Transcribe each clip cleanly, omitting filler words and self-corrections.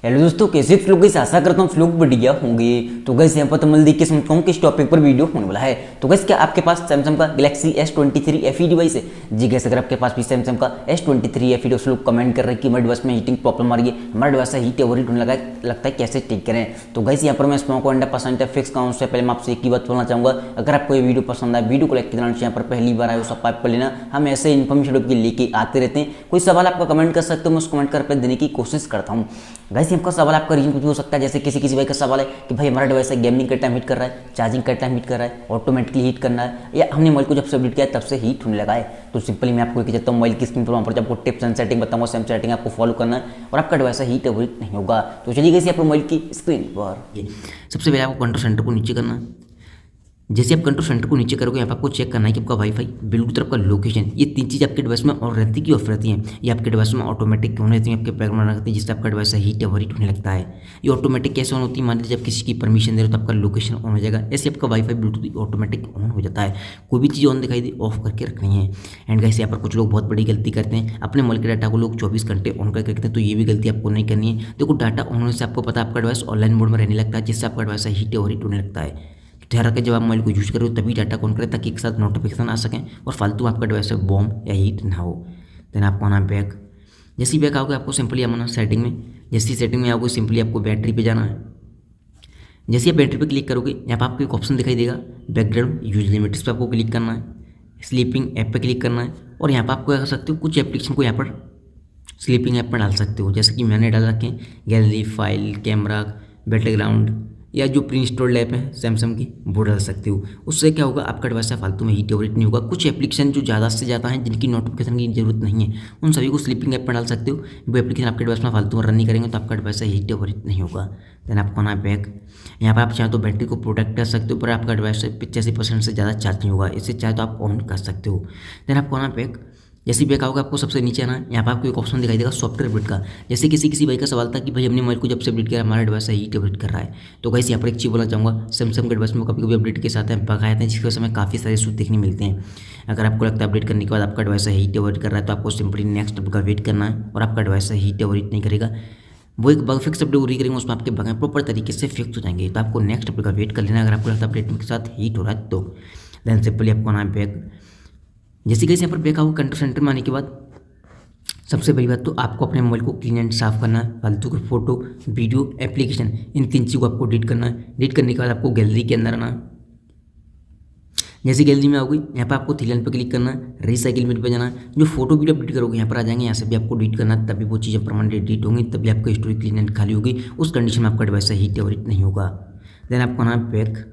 Hello दोस्तों, कैसे आप लोग? कैसे आशा करता हूँ आप लोग बढ़िया होंगे। तो गैस यहाँ पर तो मैं देख के समझता हूँ किस टॉपिक पर वीडियो होने वाला है। तो गैस क्या आपके पास सैमसंग का गैलेक्सी S23 FE डिवाइस है? जी गैस, अगर आपके पास भी सैमसंग का S23 FE डिवाइस, लोग कमेंट कर रहे हैं कि हमारे डिवाइस में हीटिंग प्रॉब्लम आ रही है, हमारा डिवाइस हीट ओवर हीट होने लगा लगता है, कैसे ठीक करें। तो गैस यहाँ पर मैं स्मोक 100% फिक्स का हूँ। उससे पहले मैं आपसे एक ही बात बोलना चाहूँगा, अगर आपको ये वीडियो पसंद आए, वीडियो को लाइक करना, यहाँ पर पहली बार आए हो सब्सक्राइब कर लेना। हम ऐसे इन्फॉर्मेशन लेके आते रहते हैं। कोई सवाल आपका कमेंट कर सकते हो, मैं उस कमेंट का रिप्लाई देने की कोशिश करता हूँ। वैसे आपका सवाल, आपका रीजन कुछ भी हो सकता है। जैसे किसी भाई का सवाल है कि भाई हमारा डिवाइस है गेमिंग करते टाइम हीट कर रहा है, चार्जिंग करते टाइम हीट कर रहा है, ऑटोमेटिकली हीट करना है, या हमने मोबाइल को जब से अपडेट किया तब से हीट होने लगा है। तो सिंपली मैं आपको कहता हूँ, मोबाइल की स्क्रीन पर वहाँ पर आपको टिप्स एंड सेटिंग बताऊंगा, सेम सेटिंग आपको फॉलो करना है और आपका डिवाइस हीट नहीं होगा। तो चलिए गई आपको मोबाइल की स्क्रीन पर सबसे पहले आपको कंट्रोल सेंटर को नीचे करना है। जैसे आप कंट्रोल सेंटर को नीचे करोगे, यहाँ पर आपको चेक करना है कि आपका वाईफाई, ब्लूटूथ, आपका लोकेशन, ये तीन चीज़ आपके डिवाइस में ऑन रहती की ऑफ रहती हैं। ये आपके डिवाइस में ऑटोमेटिक क्यों रहती है, आपके बैकग्राउंड रहती है, जिससे आपका डिवाइस हीट या हीट होने लगता है। ये ऑटोमेटिक कैसे ऑन होती है? मान लीजिए जब किसी की परमिशन दे रहे हो तो आपका लोकेशन ऑन हो जाएगा। ऐसे आपका वाईफाई ब्लूटूथ ऑटोमेटिक ऑन हो जाता है। कोई भी चीज़ ऑन दिखाई दे, ऑफ करके रखनी है। एंड गाइस, यहाँ पर कुछ लोग बहुत बड़ी गलती करते हैं, अपने मोबाइल के डाटा को लोग 24 घंटे ऑन करके रखते हैं। तो ये भी गलती आपको नहीं करनी है। देखो, डाटा ऑन होने से आपको पता है आपका डिवाइस ऑनलाइन मोड में रहने लगता है, जिससे आपका डिवाइस हीट या हीट होने लगता है। ध्यान रखें, जब आप मोबाइल को यूज करो तभी डाटा ऑन करें, ताकि एक साथ नोटिफिकेशन आ सकें और फालतू आपका डिवाइस बॉम या हीट ना हो। देन आपको आना बैक। जैसे ही बैक आओगे, आपको सिंपली आना सेटिंग में। जैसी सेटिंग में आओगे, सिंपली आपको बैटरी पे जाना है। जैसे आप बैटरी पे क्लिक करोगे, यहाँ पर आपको एक ऑप्शन दिखाई देगा, बैकग्राउंड यूज लिमिट्स पे आपको क्लिक करना है। स्लीपिंग ऐप पे क्लिक करना है और यहाँ पर आपको क्या कर सकते हो, कुछ एप्लीकेशन को यहाँ पर स्लीपिंग ऐप पर डाल सकते हो। जैसे कि मैंने डाल रखे हैं गैलरी, फाइल, कैमरा, बैटरग्राउंड, या जो प्री इंस्टॉल्ड ऐप है सैमसंग की, वो डाल सकते हो। उससे क्या होगा, आपका डिवाइस फालतू में हीट ओवर हीट नहीं होगा। कुछ एप्लीकेशन जो ज़्यादा से ज़्यादा हैं, जिनकी नोटिफिकेशन की जरूरत नहीं है, उन सभी को स्लीपिंग ऐप पर डाल सकते हो। वो एप्लीकेशन आपके डिवाइस में फालतू में रन नहीं करेंगे, तो आपका डिवाइस हीट ओवर हीट नहीं होगा। देन आपको आना बैक। यहाँ पर आप चाहे तो बैटरी को प्रोटेक्ट कर सकते हो, पर आपका डिवाइस 85% से ज़्यादा चार्ज नहीं होगा। इससे चाहे तो आप ऑन कर सकते हो। देन आपको आना बैक। जैसे बैक आओगे, आपको सबसे नीचे आना है। यहाँ पर आपको एक ऑप्शन दिखाई देगा सॉफ्टवेयर अपडेट का। जैसे किसी भाई का सवाल था कि भाई हमने मोबाइल को जब से अपडेट किया हमारा डिवाइस हीट अपडेट कर रहा है। तो गाइस, यहाँ पर एक चीज़ बोलना चाहूँगा, सैमसंग के डिवाइस में कभी कभी अपडेट के साथ बगाए आते हैं, जिसकी वजह से हमें काफ़ी सारे इशू देखने मिलते हैं। अगर आपको लगता है अपडेट करने के बाद आपका डिवाइस हीट अपडेट कर रहा है, तो आपको सिंपली नेक्स्ट अपडेट का वेट करना है और आपका डिवाइस हीट अपडेट नहीं करेगा। वो एक बग फिक्स अपडेट पूरी करेंगे, उसमें आपके बग प्रॉपर तरीके से फिक्स हो जाएंगे। तो आपको नेक्स्ट अपडेट का वेट कर लेना, अगर आपको लगता है अपडेट के साथ हीट हो रहा है तो। देन सिंपली आपको आना है बैक। जैसे कि यहाँ पर बैक आओगे, कंट्रोल सेंटर में आने के बाद सबसे बड़ी बात तो आपको अपने मोबाइल को क्लीन एंड साफ करना है। फालतू के फोटो, वीडियो, एप्लीकेशन, इन तीन चीज़ों को आपको डिलीट करना है। डिलीट करने के बाद आपको गैलरी के अंदर आना है। जैसे गैलरी में आओगे, यहाँ पर आपको थ्री लाइन पर क्लिक करना है, रिसाइकिल बिन पर जाना है। जो फोटो वीडियो अपडेट करोगे यहाँ पर आ जाएंगे, यहाँ से भी आपको डिलीट करना है, तभी वो चीज़ें परमानेंट डिलीट होंगी, तभी आपकी स्टोरी क्लीन एंड खाली होगी। उस कंडीशन में आपका डिवाइस हीट और हीट नहीं होगा। देन आपको आना है बैक।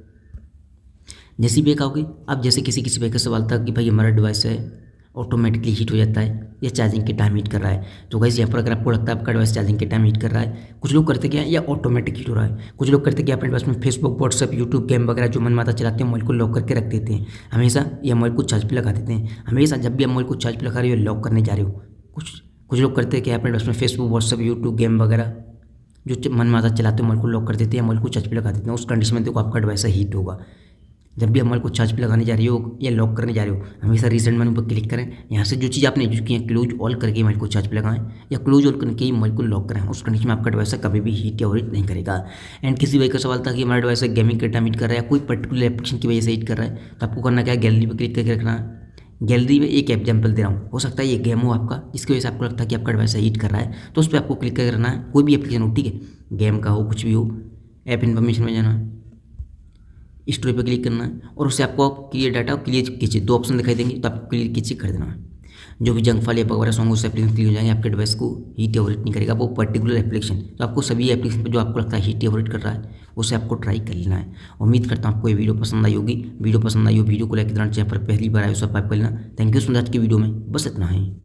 जैसे बैक आओगे, आप जैसे किसी बैक का सवाल था कि भाई हमारा डिवाइस है ऑटोमेटिकली हीट हो जाता है या चार्जिंग के टाइम हीट कर रहा है। तो गाइस, यहाँ पर अगर आपको लगता है आपका डिवाइस चार्जिंग के टाइम हीट कर रहा है, कुछ लोग करते क्या है, या ऑटोमेटिक हीट हो रहा है। कुछ लोग करते क्या, अपने डिवाइस में फेसबुक, व्हाट्सएप, यूट्यूब, गेम वगैरह जो मन माता चलाते हैं, मोबाइल को लॉक करके रख देते हैं हमेशा, या मोबाइल को चार्ज पे लगा देते हैं हमेशा। जब भी आप मोबाइल को चार्ज पे लगा रहे हो, लॉक करने जा रहे हो, कुछ लोग करते हैं कि अपने डिवाइस में फेसबुक, व्हाट्सएप, यूट्यूब, गेम वगैरह जो मन माता चलाते हैं, मोबाइल को लॉक कर देते हैं, मोबाइल को चार्ज पे लगा देते हैं। उस कंडीशन में देखो आपका डिवाइस हीट होगा। जब भी मोबाइल को चार्ज पे लगाने जा रही हो या लॉक करने जा रहे हो, हमेशा रीसेंट मेनू पर क्लिक करें। यहाँ से जो चीज़ आपने यूज की है, क्लोज ऑल करके मोबाइल को चार्ज पे लगाएं या क्लोज ऑल करके ही मोबाइल को लॉक करें। उस कंडीशन में आपका डिवाइस कभी भी हीट या हीट नहीं करेगा। एंड किसी भाई का सवाल था कि हमारा डिवाइस गेमिंग के टाइम हीट कर रहा है या कोई पर्टिकुलर एप्लीकेशन की वजह से हीट कर रहा है, तो आपको करना क्या है, गैलरी पर क्लिक करके रखना है। गैलरी में एक एग्जाम्पल दे रहा हूँ, हो सकता है ये गेम हो आपका, जिसकी वजह से आपको लगता है कि आपका डिवाइस हीट कर रहा है, तो उस पर आपको क्लिक करके रखना है। कोई भी एप्लीकेशन हो, ठीक है, गेम का हो, कुछ भी हो, ऐप इन्फॉर्मेशन में जाना है, स्टोरी पर क्लिक करना है और उससे आपको क्लियर डाटा क्लियर कीजिए, दो ऑप्शन दिखाई देंगे, तो आपको क्लियर कीजिए कर देना है। जो भी जंक फाइल या वगैरह सॉन्ग उससे एप्लीकेशन क्लियर हो जाएंगे, आपके डिवाइस को हीट या हीट नहीं करेगा वो पर्टिकुलर एप्लीकेशन। तो आपको सभी एप्लीकेशन पर जो आपको लगता है हीट या हीट कर रहा है, उसे आपको ट्राई कर लेना है। उम्मीद करता हूँ आपको ये वीडियो पसंद आई होगी। वीडियो पसंद आई हो, वीडियो को लाइक करना, चैनल पर पहली बार आए सब्सक्राइब कर लेना। Thank you so much. आज की वीडियो में बस इतना है।